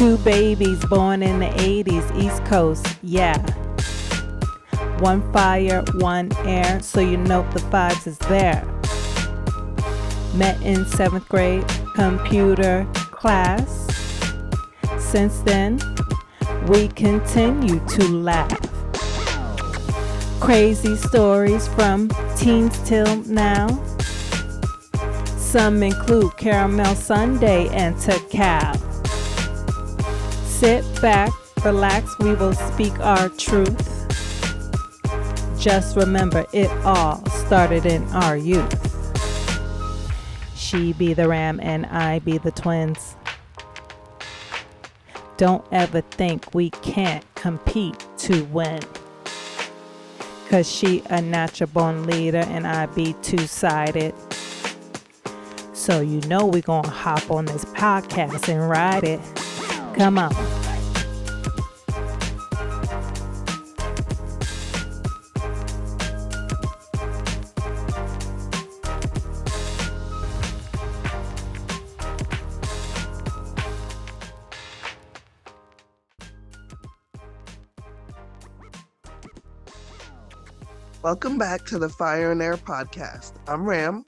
Two babies born in the 80s, East Coast, yeah. One fire, one air, so you know the vibes is there. Met in 7th grade computer class. Since then, we continue to laugh. Crazy stories from teens till now. Some include caramel sundae and cacao. Sit back, relax, we will speak our truth. Just remember, it all started in our youth. She be the ram and I be the twins. Don't ever think we can't compete to win. Cause she a natural born leader and I be two-sided. So you know we gonna hop on this podcast and ride it. Come on. Welcome back to the Fire and Air podcast. I'm Ram.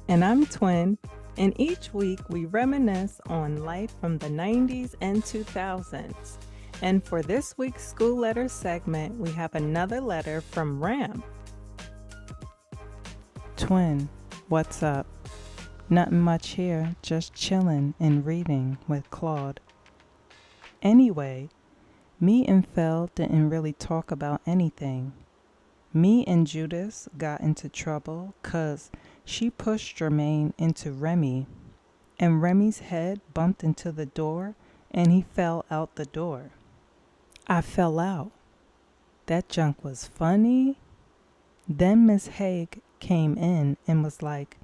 And I'm Twin. And each week we reminisce on life from the 90s and 2000s. And for this week's school letter segment, we have another letter from Ram. Twin, what's up? Nothing much here, just chilling and reading with Claude. Anyway, me and Phil didn't really talk about anything. Me and Judas got into trouble 'cause she pushed Jermaine into Remy, and Remy's head bumped into the door and he fell out the door. I fell out. That junk was funny. Then Miss Haig came in and was like,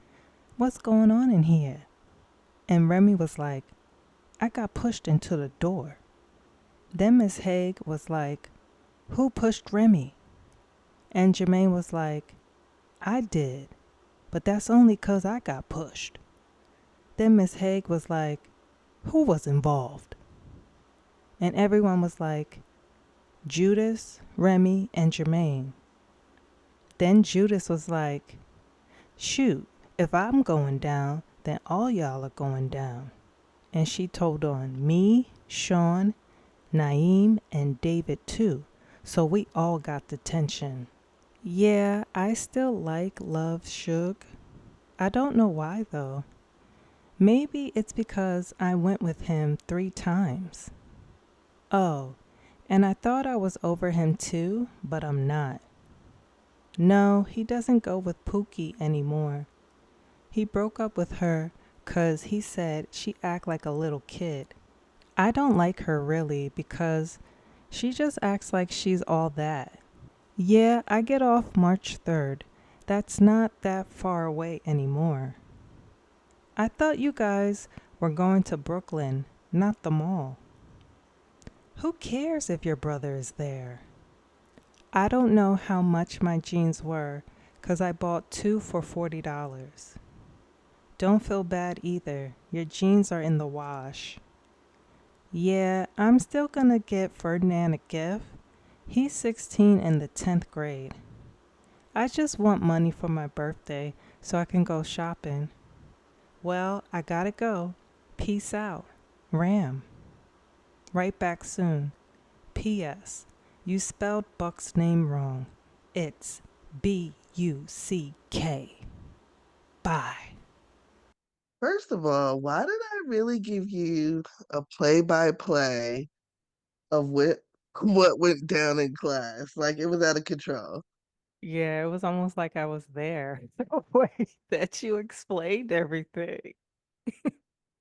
"What's going on in here?" And Remy was like, "I got pushed into the door." Then Miss Haig was like, "Who pushed Remy?" And Jermaine was like, "I did, but that's only 'cause I got pushed." Then Miss Haig was like, "Who was involved?" And everyone was like, "Judas, Remy, and Jermaine." Then Judas was like, "Shoot, if I'm going down, then all y'all are going down." And she told on me, Sean, Naeem, and David too, so we all got detention. Yeah, I still like Love Suge. I don't know why though. Maybe it's because I went with him 3 times. Oh, and I thought I was over him too, but I'm not. No, he doesn't go with Pookie anymore. He broke up with her 'cause he said she act like a little kid. I don't like her really because she just acts like she's all that. Yeah, I get off March 3rd. That's not that far away anymore. I thought you guys were going to Brooklyn, not the mall. Who cares if your brother is there? I don't know how much my jeans were, 'cause I bought 2 for $40. Don't feel bad either. Your jeans are in the wash. Yeah, I'm still gonna get Ferdinand a gift. He's 16 in the 10th grade. I just want money for my birthday so I can go shopping. Well, I gotta go. Peace out. Ram. Right back soon. P.S. You spelled Buck's name wrong. It's B-U-C-K. Bye. First of all, why did I really give you a play-by-play of what went down in class? Like it was out of control. Yeah, it was almost like I was there. The way that you explained everything.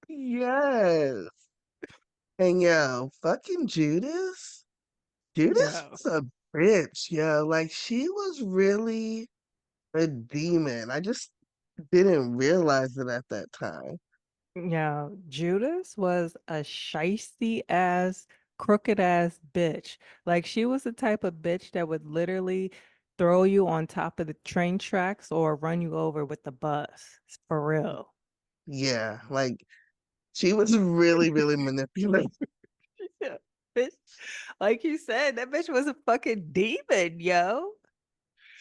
Yes. And yo, fucking Judas? Judas Yeah. was a bitch, yo. Like she was really a demon. I just didn't realize it at that time. Yeah, Judas was a shisty ass, crooked ass bitch. Like she was the type of bitch that would literally throw you on top of the train tracks or run you over with the bus. For real. Yeah, like she was really, really manipulative. bitch, like you said, that bitch was a fucking demon, yo.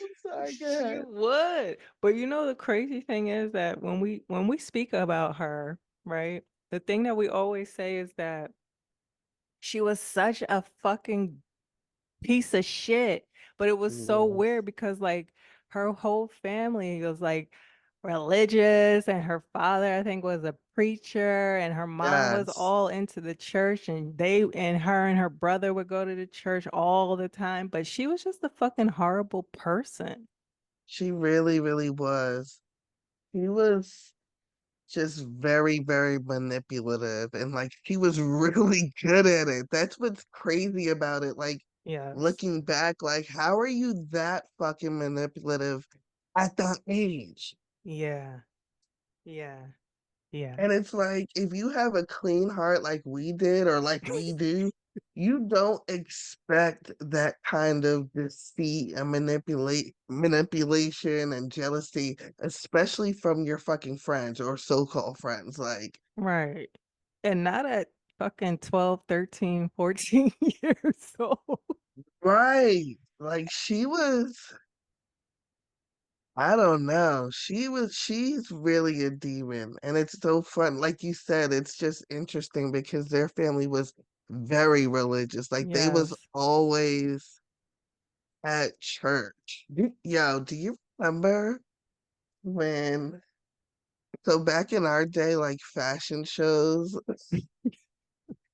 I'm sorry, go She ahead. would. But you know the crazy thing is that when we speak about her, right? The thing that we always say is that she was such a fucking piece of shit. But it was so Yes. weird because like her whole family was like religious and her father I think was a preacher and her mom was Yes. all into the church and they and her and her brother would go to the church all the time, but she was just a fucking horrible person. She really, really was. She was just very, very manipulative and like she was really good at it. That's what's crazy about it. Like Yes. looking back, like how are you that fucking manipulative at that age? Yeah. Yeah. Yeah. And it's like if you have a clean heart like we did or like we do, you don't expect that kind of deceit and manipulation and jealousy, especially from your fucking friends or so-called friends. Like, Right. And not at fucking 12, 13, 14 years old. right. Like she was, I don't know. She's really a demon. And it's so fun. Like you said, it's just interesting because their family was very religious. Like they was Yes. always at church. Yo, do you remember when, so back in our day, like fashion shows,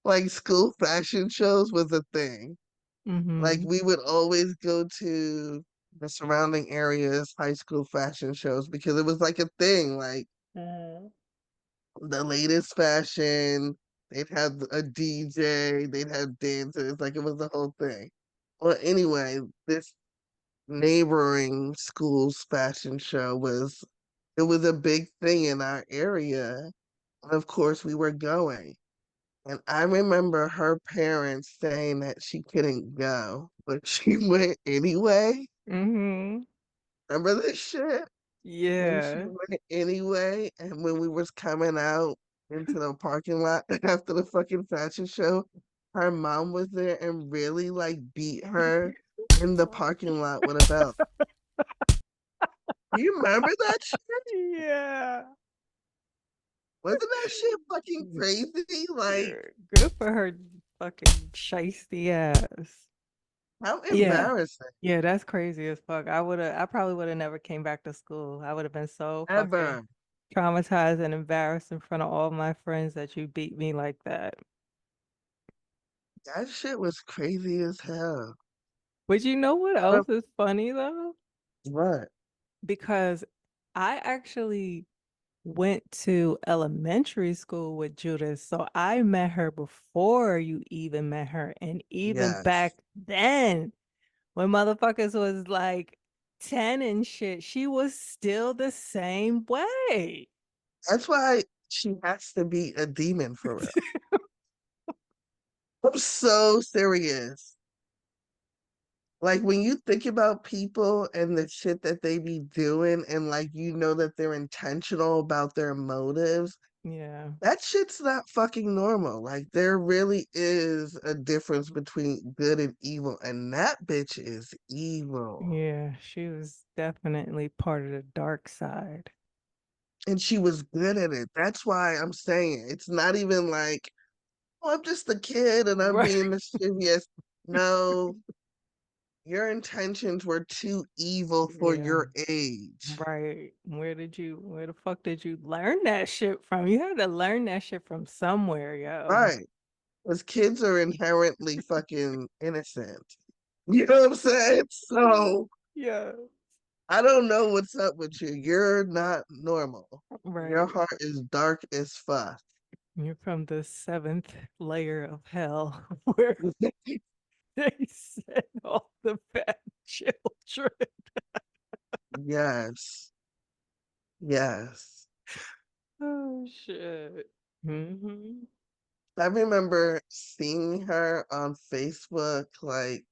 like school fashion shows was a thing. Like Mm-hmm. we would always go to the surrounding areas, high school fashion shows because it was like a thing. Like the latest fashion. They'd have a DJ, they'd have dancers, like it was the whole thing. Well, anyway, this neighboring school's fashion show was it was a big thing in our area. And of course we were going. And I remember her parents saying that she couldn't go, but she went anyway. Mm-hmm. Remember this shit? And she Yeah. went anyway. And when we was coming out into the parking lot after the fucking fashion show, her mom was there and really like beat her in the parking lot with a belt. You remember that shit? Yeah. Wasn't that shit fucking crazy? Like, Good for her fucking shiesty ass. how Yeah. embarrassing. Yeah, that's crazy as fuck. I probably would have never came back to school. I would have been so fucking Ever. traumatized and embarrassed in front of all my friends that you beat me like that. That shit was crazy as hell. But you know what I don't, else is funny though? what? Because I actually went to elementary school with Judith, so I met her before you even met her. And even Yes. back then, when motherfuckers was like 10 and shit, she was still the same way. That's why she has to be a demon for real. I'm so serious. Like when you think about people and the shit that they be doing and like you know that they're intentional about their motives, Yeah. that shit's not fucking normal. Like there really is a difference between good and evil, and that bitch is evil. Yeah, she was definitely part of the dark side. And she was good at it. That's why I'm saying it's not even like, oh, I'm just a kid and I'm Right. being mischievous. No, your intentions were too evil for Yeah. your age. Right. Where the fuck did you learn that shit from? You had to learn that shit from somewhere, yo. Right. Because kids are inherently fucking innocent. You know what I'm saying? So Yeah. I don't know what's up with you. You're not normal. Your Right. heart is dark as fuck. You're from the seventh layer of hell where they sent all the bad children. Yes. Yes. Oh shit. Hmm. I remember seeing her on Facebook like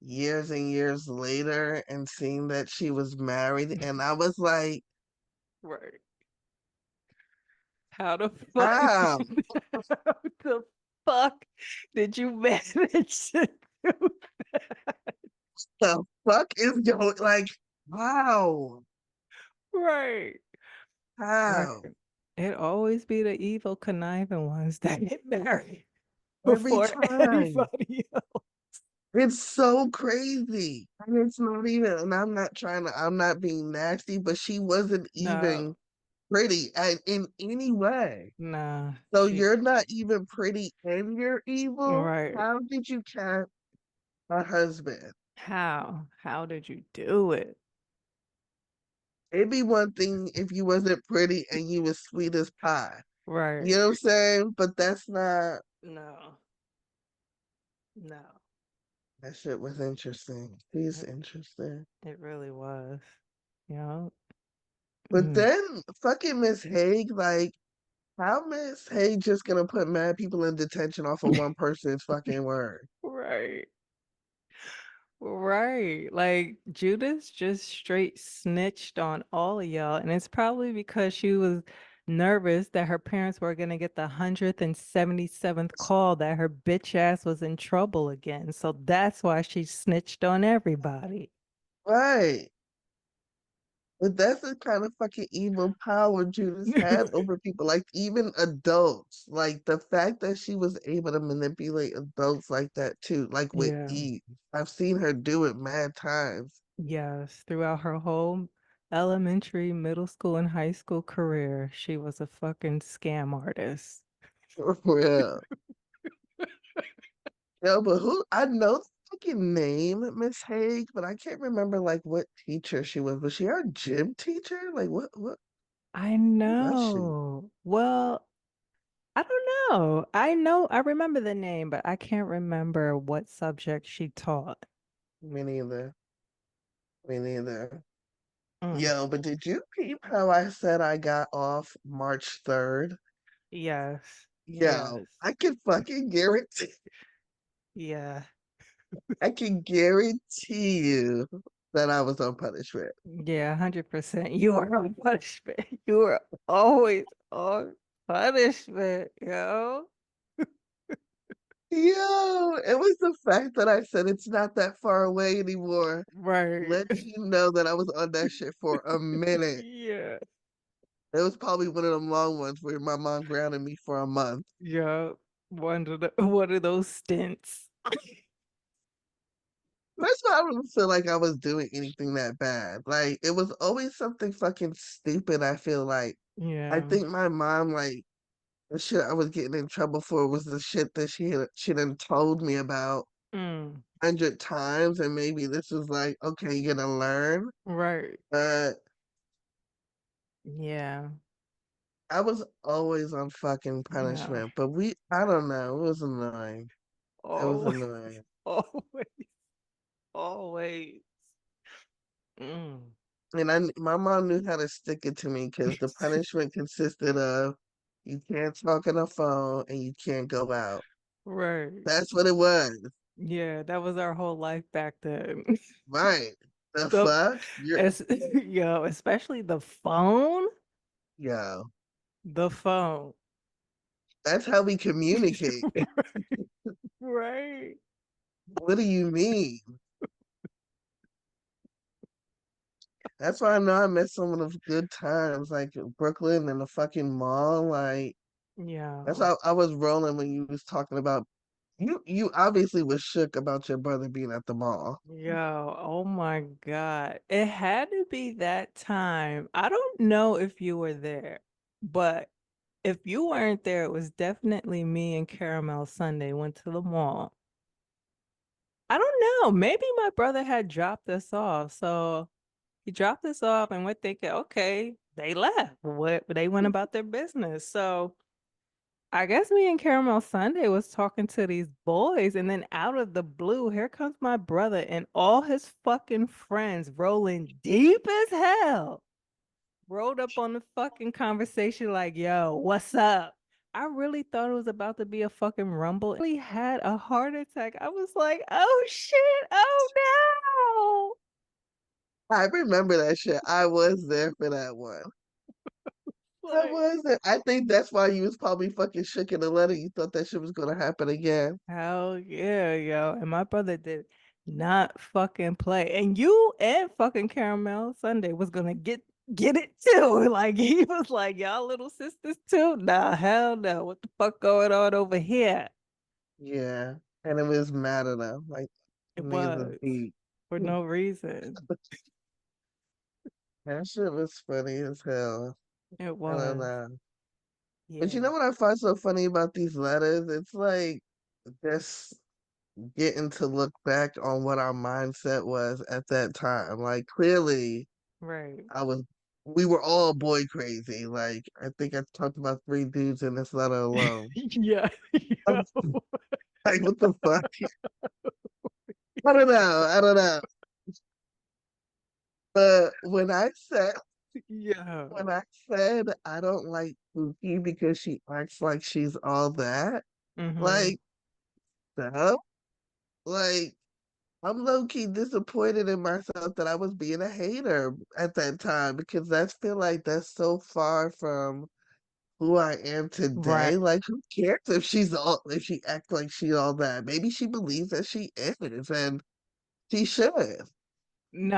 years and years later and seeing that she was married. And I was like, Right. How the fuck did how? you how the fuck did you manage to do? The fuck is going like, wow, Right. Right. how? It always be the evil conniving ones that get married Every before time. anybody else. It's so crazy. And it's not even, and I'm not being nasty, but she wasn't No, even pretty in any way. nah, So she you're not even pretty and you're evil? right. How did you catch a husband? How? How did you do it? It'd be one thing if you wasn't pretty and you was sweet as pie. You Right. know what I'm saying? But that's not, No, no. that shit was interesting. He's It, interesting. it really was. You know? But Mm. then fucking Miss Haig, like, how Miss Haig just gonna put mad people in detention off of one person's fucking word? Right. Right. Like Judas just straight snitched on all of y'all. And it's probably because she was nervous that her parents were going to get the 177th call that her bitch ass was in trouble again. So that's why she snitched on everybody. Right. But that's the kind of fucking evil power Judas had over people, like even adults. Like the fact that she was able to manipulate adults like that too, like with Yeah. ease. I've seen her do it mad times. Yes. Throughout her whole elementary, middle school, and high school career, she was a fucking scam artist. Yeah. Yeah, but who I know the fucking name, Miss Haig, but I can't remember like what teacher she was. Was she our gym teacher? Like what I who was she? know. Well, I don't know. I remember the name, but I can't remember what subject she taught. Me neither. Me neither. Mm. Yo, but did you peep how I said I got off March 3rd? Yes. Yo, Yes. I can fucking guarantee Yeah. I can guarantee you that I was on punishment. Yeah, 100%. You are on punishment. You are always on punishment, yo. Yo, it was the fact that I said it's not that far away anymore. Right. Let you know that I was on that shit for a minute. Yeah. It was probably one of them long ones where my mom grounded me for a month. Yeah. One of those stints. That's why I don't feel like I was doing anything that bad. Like it was always something fucking stupid. I feel like I Yeah. think my mom like the shit I was getting in trouble for was the shit that she done told me about Mm. 100 times, and maybe this was like okay, you're gonna learn. Right. But Yeah. I was always on fucking Yeah. punishment. But I don't know. It was annoying. It was Always, annoying. always, always. Mm. And my mom knew how to stick it to me because the punishment consisted of you can't talk on the phone and you can't go out. Right. That's what it was. Yeah, that was our whole life back then. Right. The The fuck? es yo, especially the phone. Yo, The phone. that's how we communicate. Right. What do you mean? That's why I know I met some of those good times, like Brooklyn and the fucking mall. Like that's Yeah. how I was rolling when you was talking about you obviously was shook about your brother being at the mall. Yo, oh my God. It had to be that time. I don't know if you were there, but if you weren't there, it was definitely me and Caramel Sunday went to the mall. I don't know. Maybe my brother had dropped us off. So he dropped us off and we're thinking, okay, they left. What they went about their business. So I guess me and Caramel Sunday was talking to these boys, and then out of the blue, here comes my brother and all his fucking friends rolling deep as hell. Rolled up on the fucking conversation like, yo, what's up? I really thought it was about to be a fucking rumble. I really had a heart attack. I was like, oh shit, oh I remember that shit. I was there for that one. That Like, wasn't. I think that's why you was probably fucking shook in the letter. You thought that shit was gonna happen again. hell yeah, yo. And my brother did not fucking play. And you and fucking Caramel Sunday was gonna get it too. Like he was like, y'all little sisters too? Nah, hell no. What the fuck going on over here? Yeah, and it was mad at them. Like It niggas was was deep. for no reason. That shit was funny as hell. It I don't was. know. But you Yeah. know what I find so funny about these letters? It's like just getting to look back on what our mindset was at that time. Like clearly Right. I was we were all boy crazy. Like I think I talked about three dudes in this letter alone. Yeah. Yo. Like what the fuck? I don't know. I don't know. But Yo. when I said I don't like Pookie because she acts like she's all that, Mm-hmm. like the hell? Like I'm low key disappointed in myself that I was being a hater at that time because I feel like that's so far from who I am Right. today. Like, who cares if she acts like she all that? Maybe she believes that she is, and she should. No,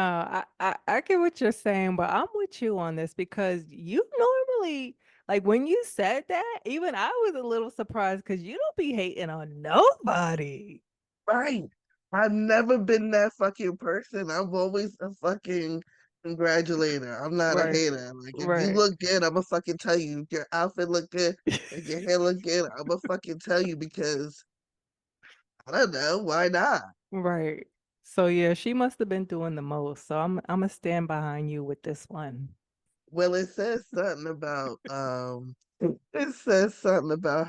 I get what you're saying, but I'm with you on this because you normally, like when you said that, even I was a little surprised because you don't be hating on nobody. Right. I've never been that fucking person. I'm always a fucking congratulator. I'm not a Right, hater. Like, if you right, look good, I'm gonna fucking tell you. If your outfit look good, if your hair look good, I'm gonna fucking tell you because I don't know, why not? right. So yeah, she must have been doing the most. So I'm gonna stand behind you with this one. Well, it says something about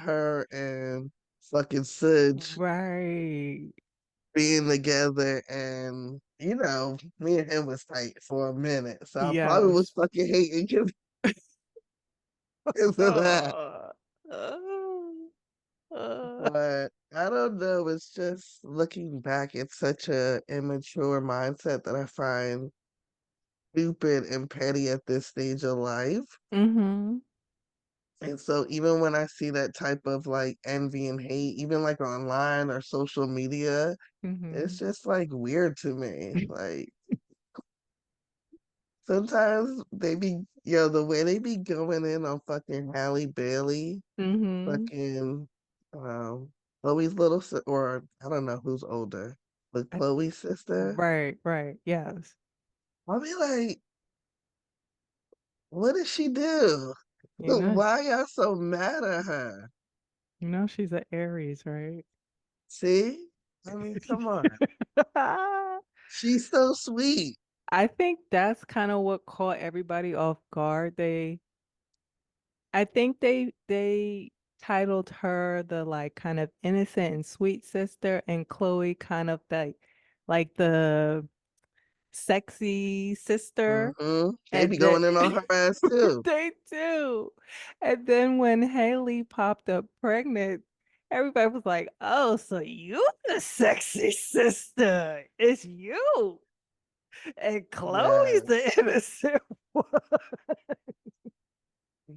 her and fucking Suge Right. being together, and me and him was tight for a minute. So I probably was Yes. fucking hating because of that. Uh, uh. But I don't know, it's just looking back, it's such a immature mindset that I find stupid and petty at this stage of life. Mm-hmm. And so even when I see that type of like envy and hate, even like online or social media, it's Mm-hmm. just like weird to me. Like sometimes the way they be going in on fucking Halle Bailey, Mm-hmm. fucking Chloe's or I don't know who's older, but Chloe's sister. Right, right. Yes. I'll be like, what did she do? You know, Why y'all so mad at her? you know she's an Aries, right? See? I mean, come on. She's so sweet. I think that's kind of what caught everybody off guard. I think they titled her the like kind of innocent and sweet sister, and Chloe kind of like the sexy sister. They And be then going in on her ass too. they do. And then when Haley popped up pregnant, everybody was like, "Oh, so you the sexy sister? It's you." And Chloe's the Yes. innocent one.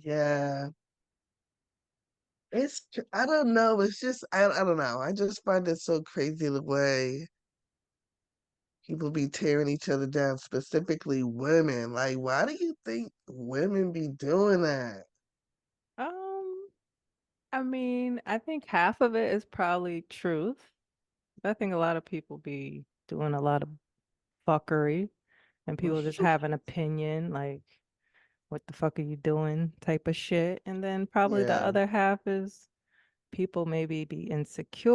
Yeah. I don't know. It's just, I don't know. I just find it so crazy the way people be tearing each other down, specifically women. Like, why do you think women be doing that? Um, I mean, I think half of it is probably truth. I think a lot of people be doing a lot of fuckery and people just have an opinion, like, what the fuck are you doing type of shit. And then probably the Yeah. other half is people maybe be insecure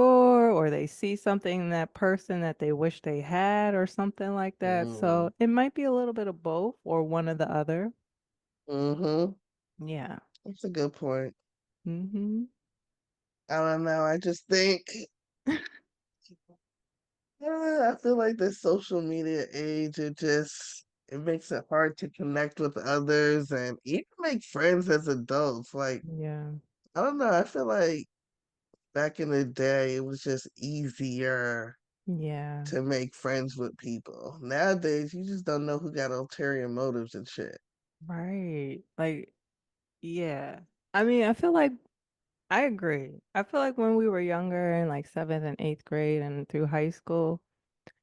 or they see something in that person that they wish they had or something like that. Mm-hmm. So it might be a little bit of both or one or the other. Mm-hmm. Yeah. That's a good point. Mm-hmm. I don't know. I just think I feel like this social media age, it makes it hard to connect with others and even make friends as adults. Like, Yeah. I don't know, I feel like back in the day it was just easier Yeah. to make friends with people. Nowadays you just don't know who got ulterior motives and shit. Right. Like Yeah. I mean, I feel like I agree. I feel like when we were younger in like seventh and eighth grade and through high school,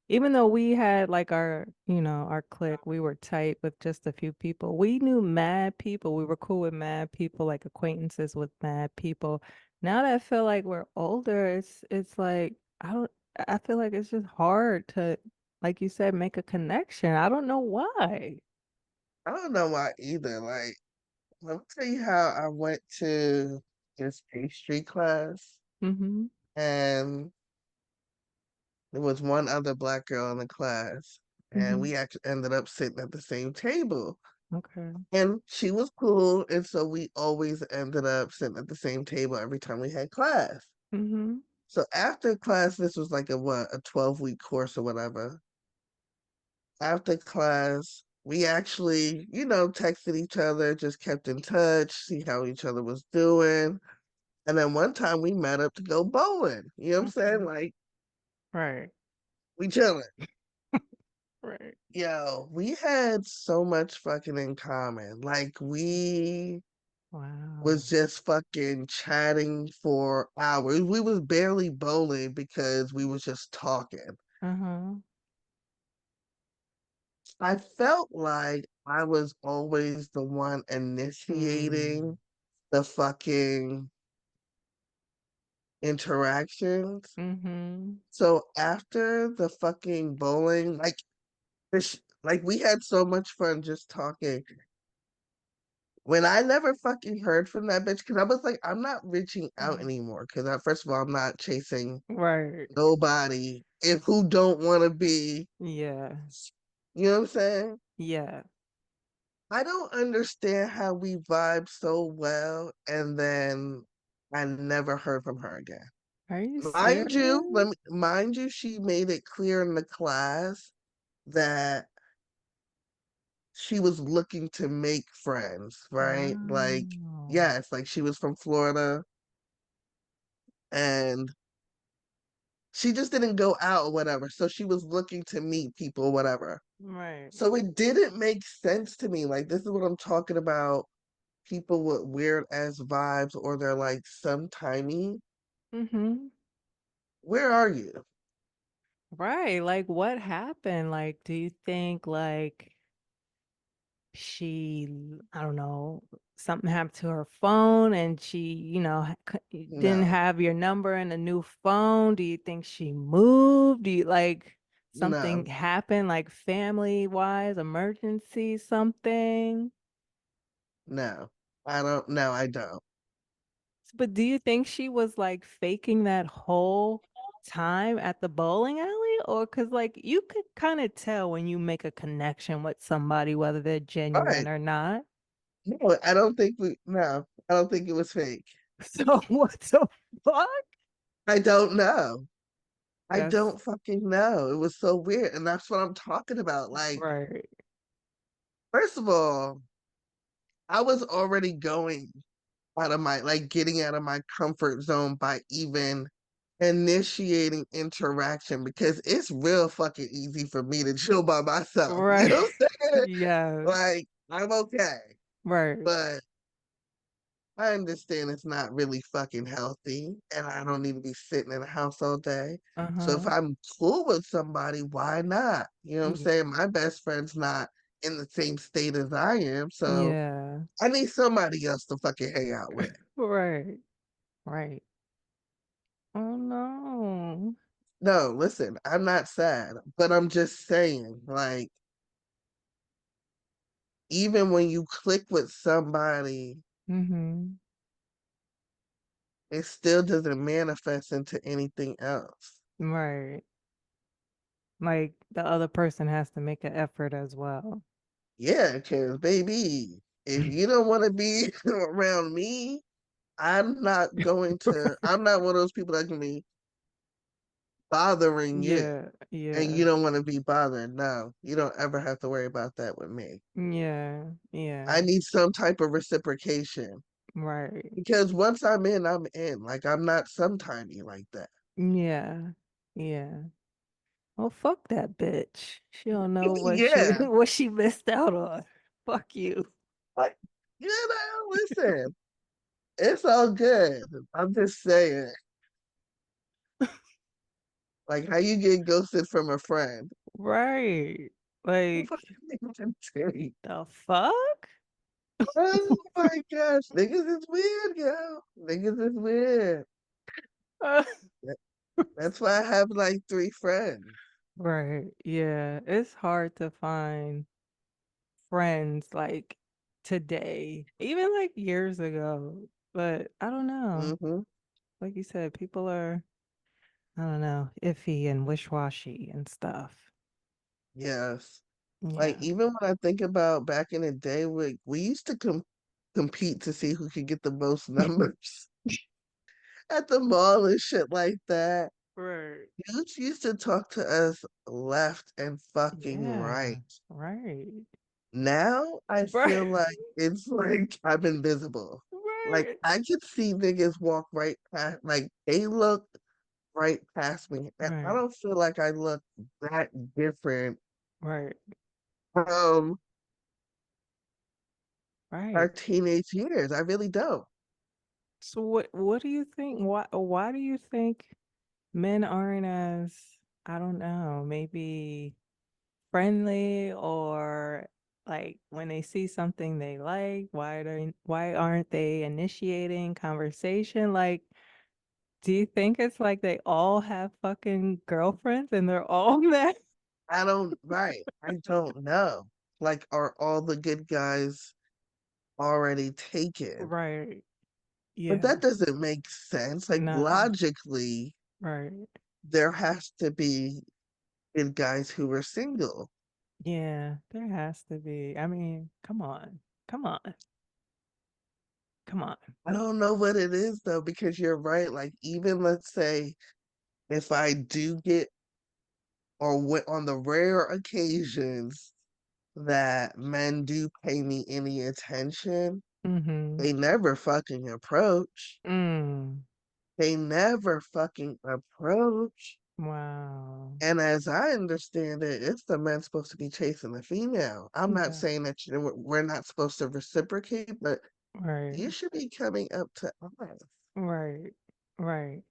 even though we had like our, our clique, we were tight with just a few people. We knew mad people. We were cool with mad people, like acquaintances with mad people. Now that I feel like we're older, it's like I feel like it's just hard to, like you said, make a connection. I don't know why. I don't know why either. Like, let me tell you how I went to this pastry class, Mm-hmm. and there was one other black girl in the class, and Mm-hmm. we actually ended up sitting at the same table. Okay. And she was cool, and so we always ended up sitting at the same table every time we had class. Mm-hmm. So after class, this was like a 12-week course or whatever. After class, we actually, texted each other, just kept in touch, see how each other was doing. And then one time we met up to go bowling. You know what I'm saying? Okay. Like, Right. we chilling. Right. Yo, we had so much fucking in common. Like, we was Wow. just fucking chatting for hours. We was barely bowling because we was just talking. Uh-huh. I felt like I was always the one Hmm. initiating the fucking interactions. Mm-hmm. So after the fucking bowling, like we had so much fun just talking. When I never fucking heard from that bitch, because I was like, I'm not reaching out anymore. Because first of all, I'm not chasing Right. nobody if who don't want to be. Yeah. You know what I'm saying? Yeah. I don't understand how we vibe so well, and then I never heard from her again. Are you serious? Mind you, she made it clear in the class that she was looking to make friends, right? Like, Wow. yes, like she was from Florida and she just didn't go out or whatever. So she was looking to meet people, whatever. Right. So it didn't make sense to me. Like, this is what I'm talking about. People with weird ass vibes, or they're like sometimey. Mm-hmm. Where are you? Right. Like what happened? Like, do you think like she, I don't know, something happened to her phone and she, didn't No, have your number in a new phone? Do you think she moved? Do you like something no, happened, like family wise, emergency, something? no. I don't. No, I don't. But do you think she was like faking that whole time at the bowling alley? Or because like you could kind of tell when you make a connection with somebody, whether they're All genuine right. or not. No, I don't think we. No, I don't think it was fake. So what the fuck? I don't know. I That's don't fucking know. It was so weird, and that's what I'm talking about. Like, right. first of all, I was already going getting out of my comfort zone by even initiating interaction because it's real fucking easy for me to chill by myself. You Right. know what I'm saying? Yeah. Like, I'm okay. Right. But I understand it's not really fucking healthy and I don't need to be sitting in the house all day. So if Uh-huh. I'm cool with somebody, why not? You know what I'm Yeah. saying? My best friend's not in the same state as I am. So Yeah. I need somebody else to fucking hang out with. Right. Right. Oh no. No, listen, I'm not sad, but I'm just saying, like, even when you click with somebody, Mm-hmm. it still doesn't manifest into anything else. Right. Like the other person has to make an effort as well. Yeah, because baby, if you don't want to be around me, I'm not one of those people that can be bothering you Yeah. and Yeah. you don't want to be bothered. No, you don't ever have to worry about that with me. Yeah. I Yeah. need some type of reciprocation Right. because once I'm in, I'm in. Like, I'm not sometimey like that. Yeah. Yeah. Well, fuck that bitch. She don't know what she Yeah. what she missed out on. Fuck you. Like, Listen, it's all good. I'm just saying, like how you get ghosted from a friend. Right. Like, the fuck? Oh my gosh, niggas is weird, yo. Niggas is weird. That- That's why I have like three friends. Right. Yeah. It's hard to find friends like today, even like years ago. But I don't know. Hmm. Like you said, people are, I don't know, iffy and wish-washy and stuff. Yes. Like Yeah. even when I think about back in the day, we used to compete to see who could get the most numbers at the mall and shit like that. Right. Dudes used to talk to us left and fucking Yeah. right. Right. Now I Right. feel like it's like I'm invisible. Like Right. I could see niggas walk right past, like they look right past me, and I Right. don't feel like I look that different Right. from our Right. teenage years. I really don't. So what do you think? Why do you think men aren't as, I don't know, maybe friendly, or like when they see something they like, why aren't they initiating conversation? Like, do you think it's like they all have fucking girlfriends and they're all men? I don't. Right. I don't know. Like, are all the good guys already taken? Right. But Yeah. that doesn't make sense. Like No. logically, Right. there has to be good guys who are single. Yeah, there has to be. I mean, come on. Come on. Come on. I don't know what it is though, because you're right. Like even let's say if I do get on the rare occasions that men do pay me any attention, Mm-hmm. they never fucking approach. Mm. They never fucking approach. Wow. And as I understand it, it's the man supposed to be chasing the female. I'm not Yeah. saying that we're not supposed to reciprocate, but you Right. should be coming up to us. Right. Right.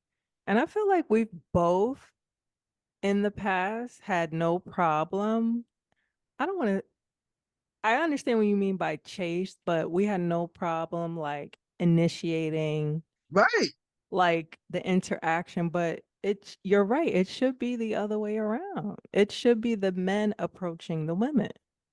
And I feel like we've both in the past had no problem. I don't want to, I understand what you mean by chase, but we had no problem like initiating Right. like the interaction, but you're right. It should be the other way around. It should be the men approaching the women.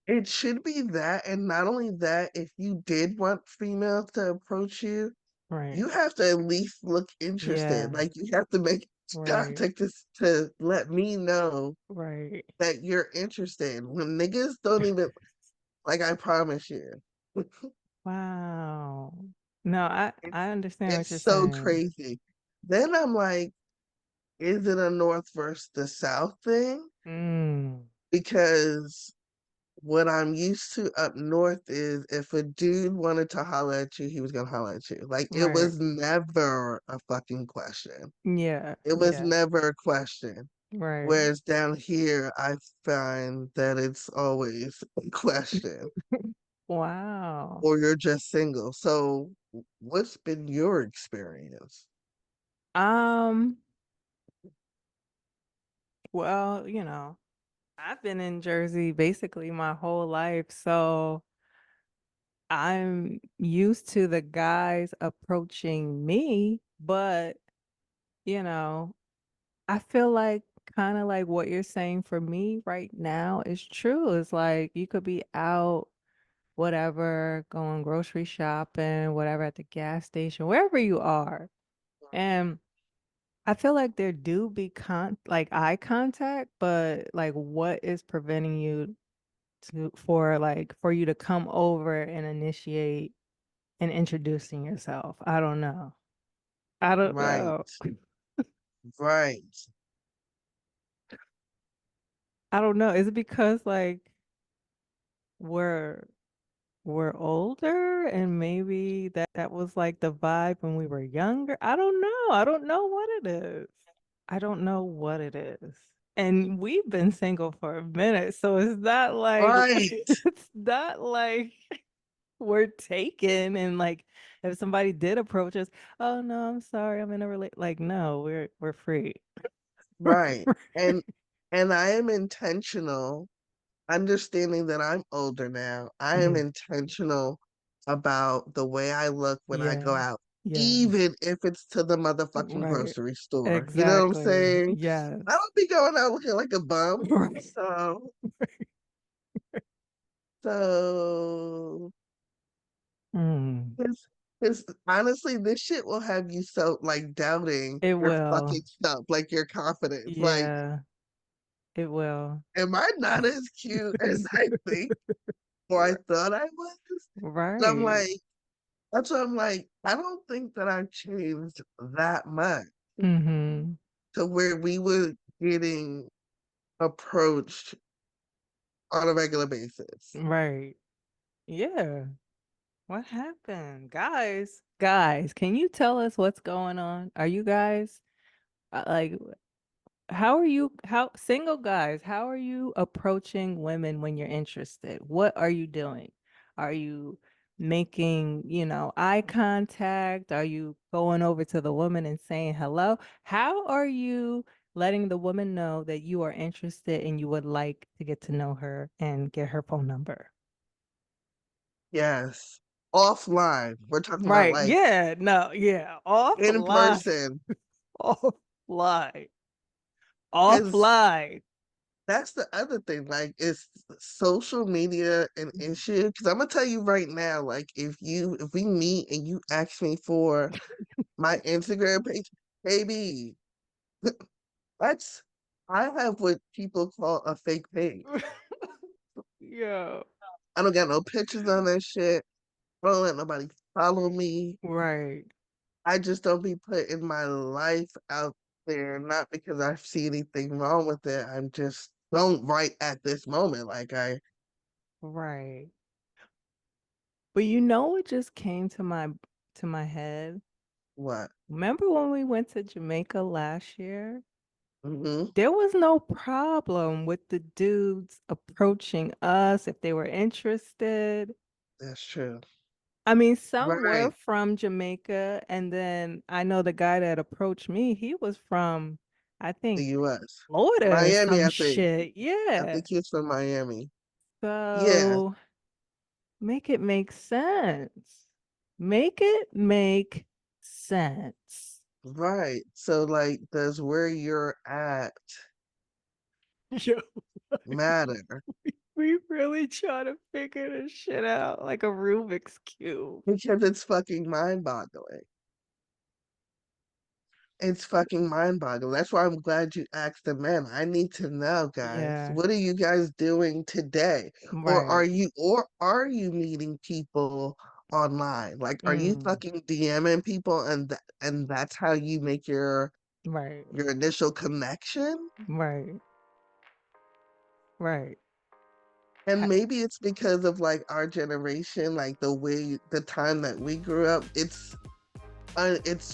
It should be that. And not only that, if you did want females to approach you, Right. you have to at least look interested. Yeah. Like you have to make Right. contact to let me know Right. that you're interested. When niggas don't even like I promise you. Wow. No, I It's understand what it's you're so saying. crazy. Then I'm like, is it a North versus the South thing? Mm. Because what I'm used to up north is if a dude wanted to holler at you, he was gonna holler at you. Like it Right. was never a fucking question. Yeah. It was Yeah. never a question. Right. Whereas down here, I find that it's always a question, Wow. or you're just single. So, what's been your experience? Um, well, I've been in Jersey basically my whole life, so I'm used to the guys approaching me, but you know, I feel like kind of like what you're saying for me right now is true. It's like you could be out, whatever, going grocery shopping, whatever, at the gas station, wherever you are. And I feel like there do be like eye contact, but like what is preventing you for you to come over and initiate and introducing yourself? I don't know. I don't Right, know. right. I don't know. Is it because like we're we're older and maybe that was like the vibe when we were younger? I don't know. I don't know what it is. I don't know what it is. And we've been single for a minute, so it's not like Right. it's not like we're taken, and like if somebody did approach us, oh no, I'm sorry, I'm in a like no, we're free. Right. And I am intentional, understanding that I'm older now. I am Mhm. intentional about the way I look when I Yeah. go out, Yeah. even if it's to the motherfucking Right. grocery store. You know what I'm Exactly. saying? I Yes. don't be going out looking like a bum. Right. So Mm. it's honestly, this shit will have you so like doubting It your will. fucking self, like your confidence. Like, Yeah, it will. am I not as cute as I think or I thought I was? And I'm Right. like, that's what I'm like, I don't think that I've changed that much Mhm. to where we were getting approached on a regular basis. Right. Yeah. What happened? Guys, can you tell us what's going on? Are you guys like how are you how single guys, how are you approaching women when you're interested? What are you doing? Are you making, eye contact? Are you going over to the woman and saying hello? How are you letting the woman know that you are interested and you would like to get to know her and get her phone number? Yes. Offline. We're talking about Right. like Yeah. No. Yeah. in Offline. person. Offline. Because Offline. that's the other thing. Like, is social media an issue? Because I'm gonna tell you right now, like, if we meet and you ask me for my Instagram page, baby, that's I have what people call a fake page. Yeah. I don't got no pictures on that shit. I don't let nobody follow me. Right. I just don't be putting my life out there, not because I see anything wrong with it. I'm just don't right at this moment. Like I Right. But you know what just came to my head? what? Remember when we went to Jamaica last year? Hmm. There was no problem with the dudes approaching us if they were interested. That's true. I mean, some were Right. from Jamaica, and then I know the guy that approached me, he was from, I The think, US. Florida or Miami, some I think. shit. I Yeah. think he's from Miami. Yeah, So make it make sense. Make it make sense. right. So like does where you're at Yo, matter? we really try to figure this shit out like a Rubik's Cube. Because it's fucking mind boggling. It's fucking mind boggling. That's why I'm glad you asked the men. I need to know, guys. Yeah, What are you guys doing today? right. Or are you meeting people online? Like are you Mm, fucking DMing people and that's how you make right, your initial connection? right, right. And Ha- maybe it's because of like our generation, like the time that we grew up, it's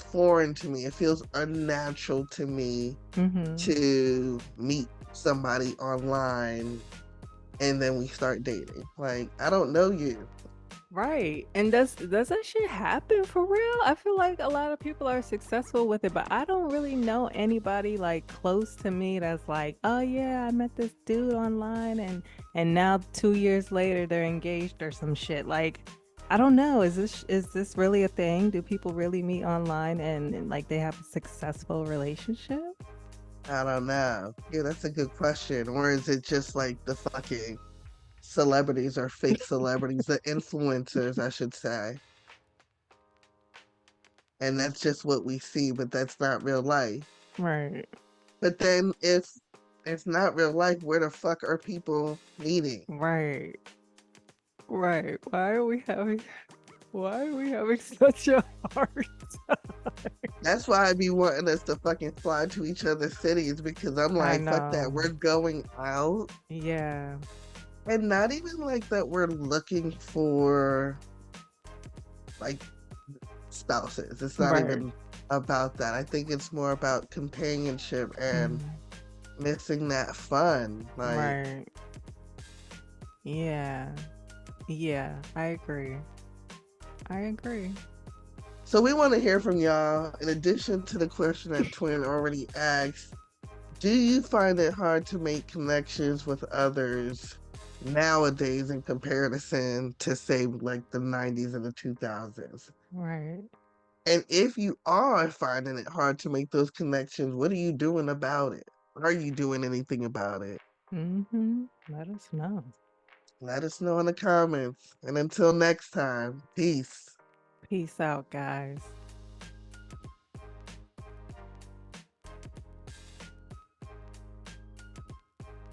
foreign to me. It feels unnatural to me mm-hmm. to meet somebody online and then we start dating. Like, I don't know you. Right. And does that shit happen for real? I feel like a lot of people are successful with it, but I don't really know anybody like close to me that's like, "Oh yeah, I met this dude online and now 2 years later they're engaged or some shit." Like, I don't know. Is this really a thing? Do people really meet online and like they have a successful relationship? I don't know. Yeah, that's a good question. Or is it just like the fucking celebrities or fake celebrities, the influencers, I should say. And that's just what we see, but that's not real life. Right. But then if it's not real life, where the fuck are people meeting? Right. Right. Why are we having such a hard time? That's why I be wanting us to fucking fly to each other's cities because I'm I like, fuck that. know. We're going out. Yeah. And not even like that we're looking for like spouses. It's not Right. even about that. I think it's more about companionship and Mhm. missing that fun. Like, Right. Yeah. Yeah, I agree. I agree. So we want to hear from y'all. In addition to the question that Twin already asked, do you find it hard to make connections with others nowadays in comparison to say like the 90s and the 2000s? Right. And if you are finding it hard to make those connections, what are you doing about it? Are you doing anything about it? Let us know. Let us know in the comments. And until next time, peace. Peace out, guys.